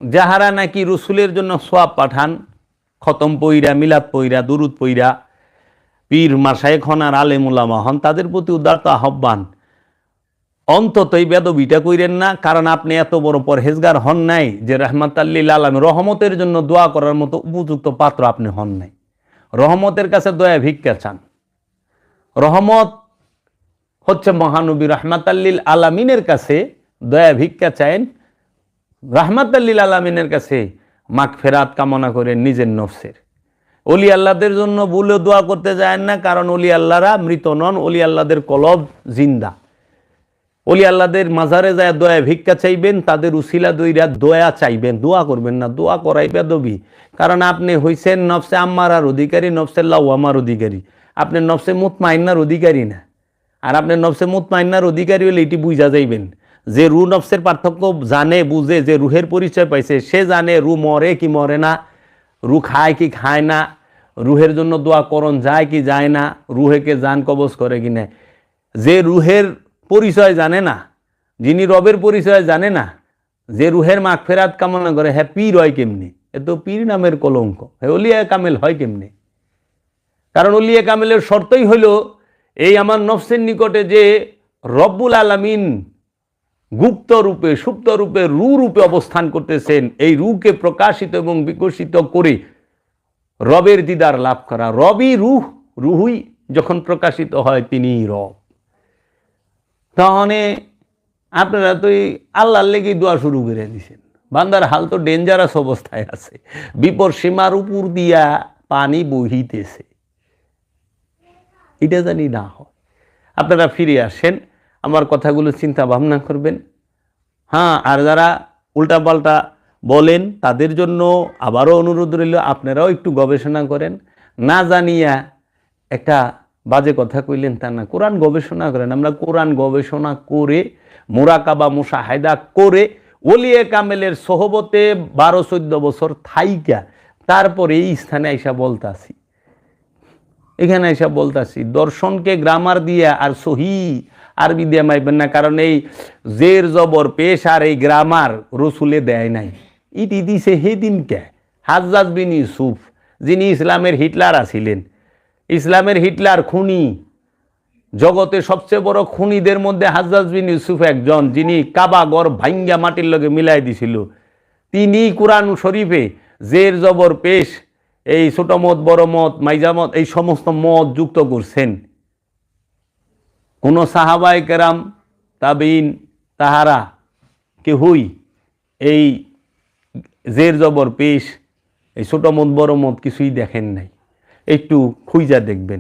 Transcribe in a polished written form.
যাহারা নাকি রসুলের জন্য সোয়াব পাঠান, খতম পইরা, মিলাদ পইরা, দুরুদ পইরা, পীর মাশায়েখ হন আর আলেম উলামা হন, তাদের প্রতি উদারত আহ্বান, অন্তত এই বেদবিটা কইরেন না। কারণ আপনি এত বড় পরহেজগার হন নাই যে রাহমাতাল্লিল আলামিন রহমতের জন্য দোয়া করার মতো উপযুক্ত পাত্র আপনি হন নাই। রহমতের কাছে দয়া ভিক্ষা চান। রহমত হচ্ছে মহানবী রাহমাতাল্লিল আলামিনের কাছে দয়া ভিক্ষা চায়েন, রাহমাতাল্লিল আলামিনের কাছে মাগফিরাত কামনা করেন নিজের নফসের। ওলি আল্লাহদের জন্য বলে দোয়া করতে যায় না, কারণ ওলি আল্লাহরা মৃত নন, ওলি আল্লাহদের কলব জিন্দা। ওলি আল্লাহদের মাজারে যায় দয়া ভিক্ষা চাইবেন, তাদের উসিলা দইরা দয়া চাইবেন, দোয়া করবেন না। দোয়া করাই বেদবি। কারণ আপনি হইছেন নফসে আম্মারার অধিকারী, নফসে লাওয়ামার অধিকারী। আপনি নফসে মুতমাইন্নার অধিকারী না। আর আপনি নফসে মুতমাইন্নার অধিকারী হলে এটি বুঝা যাইবেন যে রু নফসের পার্থক্য জানে, বুঝে, যে রুহের পরিচয় পাইছে, সে জানে রু মরে কি মরে না, রু খায় কি খায় না, রুহের জন্য দোয়া করণ যায় কি যায় না, রুহেকে জান কবজ করে কি না। যে রুহের পরিচয় জানে না, যিনি রবের পরিচয় জানে না, যে রুহের মাগফিরাত কামনা করে, হ্যাঁ পীর হয় কেমনি? এ তো পীর নামের কলঙ্ক। হ্যাঁ ওলিয়া কামেল হয় কেমনি? কারণ ওলিয়া কামেলের শর্তই হইল এই আমার নফসের নিকটে যে রব্বুল আলামিন গুপ্ত রূপে, সুপ্ত রূপে, রু রূপে অবস্থান করতেছেন, এই রুকে প্রকাশিত এবং বিকশিত করে রবের দিদার লাভ করা। রবই রুহ, রুহুই যখন প্রকাশিত হয় তিনিই রব। তাহলে আপনারা তো এই আল্লাহর লেগেই দোয়া শুরু করে দিয়েছেন। বান্দার হাল তো ডেঞ্জারাস অবস্থায় আছে, বিপদ সীমার উপর দিয়া পানি বহিতেছে। এটা জানি না হয়। আপনারা ফিরে আসেন, আমার কথাগুলো চিন্তা ভাবনা করবেন। হ্যাঁ, আর যারা উল্টাপাল্টা বলেন তাদের জন্য আবারও অনুরোধ রইল, আপনারাও একটু গবেষণা করেন। না জানিয়া একটা বাজে কথা কইলেন তা না, কোরআন গবেষণা করেন। আমরা কোরআন গবেষণা করে, মুরাকাবা মুশাহাদা করে, ওলিয়ে কামেলের সোহবতে 12-14 বছর থাইকা তারপরে এই স্থানে আইসা বলতাছি, এখানে আইসা বলতাছি। দর্শনকে গ্রামার দিয়ে আর সহি আরবি দিয়ে মাইবেন না। কারণ এই জের জবর পেশ আর এই গ্রামার রসুলে দেয় নাই, ইটি দিছে হেদিনকে হাজ্জাজ বিন ইউসুফ, যিনি ইসলামের হিটলার আছিলেন। ইসলামের হিটলার খুনি, জগতে সবচেয়ে বড় খুনিদের মধ্যে হাজ্জাজ বিন ইউসুফ একজন, যিনি কাবা ঘর ভাঙ্গা মাটির লগে মিলাই দিছিল। তিনি কোরআন শরীফে জের জবর পেশ, এই ছোট মত, বড় মত, মাইজামত, এই সমস্ত মত যুক্ত করছেন। কোন সাহাবায়ে কেরাম, তাবিন, তাহারা কেহই এই জের জবর পেশ, এই ছোট মত বড় মত কিছুই দেখেন নাই। একটু খুঁজা দেখবেন।